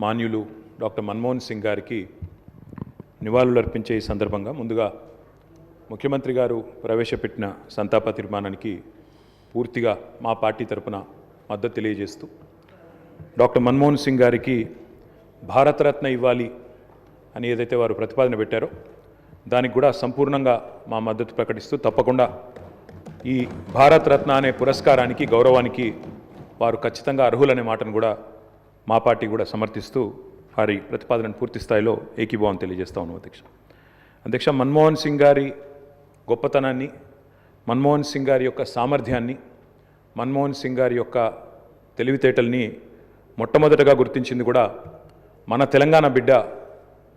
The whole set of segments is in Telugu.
మాన్యులు డాక్టర్ మన్మోహన్ సింగ్ గారికి నివాళులర్పించే ఈ సందర్భంగా ముందుగా ముఖ్యమంత్రి గారు ప్రవేశపెట్టిన సంతాప తీర్మానానికి పూర్తిగా మా పార్టీ తరపున మద్దతు తెలియజేస్తూ డాక్టర్ మన్మోహన్ సింగ్ గారికి భారతరత్న ఇవ్వాలి అని ఏదైతే వారు ప్రతిపాదన పెట్టారో దానికి కూడా సంపూర్ణంగా మా మద్దతు ప్రకటిస్తూ తప్పకుండా ఈ భారతరత్న అనే పురస్కారానికి గౌరవానికి వారు ఖచ్చితంగా అర్హులనే మాటను కూడా మా పార్టీ కూడా సమర్థిస్తూ వారి ప్రతిపాదనను పూర్తి స్థాయిలో ఏకీభావం తెలియజేస్తా ఉన్నాం అధ్యక్ష మన్మోహన్ సింగ్ గారి గొప్పతనాన్ని, మన్మోహన్ సింగ్ గారి యొక్క సామర్థ్యాన్ని, మన్మోహన్ సింగ్ గారి యొక్క తెలివితేటల్ని మొట్టమొదటగా గుర్తించింది కూడా మన తెలంగాణ బిడ్డ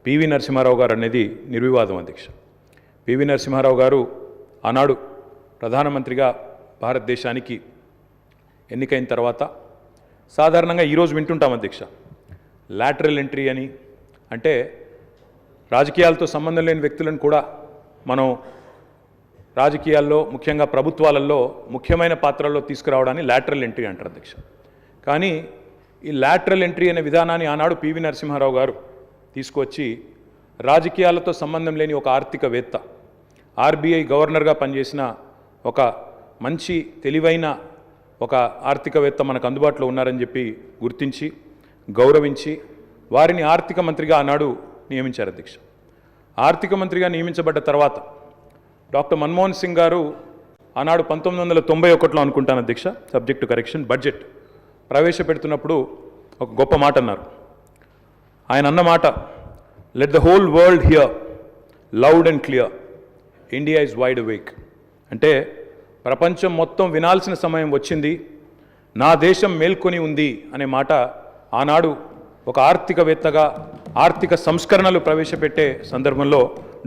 పివి నరసింహారావు గారు అనేది నిర్వివాదం అధ్యక్ష. పివి నరసింహారావు గారు ఆనాడు ప్రధానమంత్రిగా భారతదేశానికి ఎన్నికైన తర్వాత సాధారణంగా ఈరోజు వింటుంటాం అధ్యక్ష, లాటరల్ ఎంట్రీ అని, అంటే రాజకీయాలతో సంబంధం లేని వ్యక్తులను కూడా మనం రాజకీయాల్లో ముఖ్యంగా ప్రభుత్వాలలో ముఖ్యమైన పాత్రల్లో తీసుకురావడాన్ని లాటరల్ ఎంట్రీ అంటారు అధ్యక్ష. కానీ ఈ లాటరల్ ఎంట్రీ అనే విధానాన్ని ఆనాడు పివి నరసింహారావు గారు తీసుకొచ్చి రాజకీయాలతో సంబంధం లేని ఒక ఆర్థికవేత్త, ఆర్బీఐ గవర్నర్గా పనిచేసిన ఒక మంచి తెలివైన ఒక ఆర్థికవేత్త మనకు అందుబాటులో ఉన్నారని చెప్పి గుర్తించి గౌరవించి వారిని ఆర్థిక మంత్రిగా ఆనాడు నియమించారు అధ్యక్ష. ఆర్థిక మంత్రిగా నియమించబడ్డ తర్వాత డాక్టర్ మన్మోహన్ సింగ్ గారు ఆనాడు 1991లో అనుకుంటాను అధ్యక్ష, సబ్జెక్ట్ టు కరెక్షన్, బడ్జెట్ ప్రవేశపెడుతున్నప్పుడు ఒక గొప్ప మాట అన్నారు. ఆయన అన్న మాట, let the whole world here loud and clear, India is wide awake. అంటే ప్రపంచం మొత్తం వినాల్సిన సమయం వచ్చింది, నా దేశం మేల్కొని ఉంది అనే మాట ఆనాడు ఒక ఆర్థికవేత్తగా ఆర్థిక సంస్కరణలు ప్రవేశపెట్టే సందర్భంలో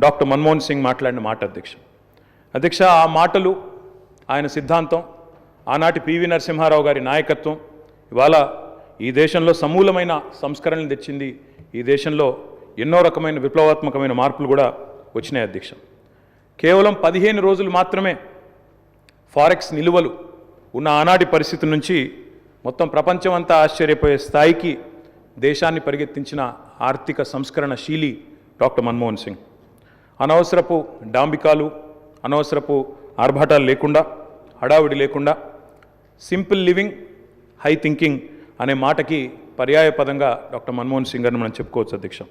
డాక్టర్ మన్మోహన్ సింగ్ మాట్లాడిన మాట అధ్యక్ష. ఆ మాటలు, ఆయన సిద్ధాంతం, ఆనాటి పివి నరసింహారావు గారి నాయకత్వం ఇవాళ ఈ దేశంలో సమూలమైన సంస్కరణలు తెచ్చింది. ఈ దేశంలో ఎన్నో రకమైన విప్లవాత్మకమైన మార్పులు కూడా వచ్చినాయి అధ్యక్ష. కేవలం 15 రోజులు మాత్రమే ఫారెక్స్ నిలువలు ఉన్న ఆనాటి పరిస్థితి నుంచి మొత్తం ప్రపంచం అంతా ఆశ్చర్యపోయే స్థాయికి దేశాన్ని పరిగెత్తించిన ఆర్థిక సంస్కరణ శీలి డాక్టర్ మన్మోహన్ సింగ్. అనవసరపు డాంబికాలు, అనవసరపు ఆర్భాటాలు లేకుండా, హడావిడి లేకుండా సింపుల్ లివింగ్, హై థింకింగ్ అనే మాటకి పర్యాయ పదంగా డాక్టర్ మన్మోహన్ సింగ్ గారిని మనం చెప్పుకోవచ్చు అధ్యక్ష.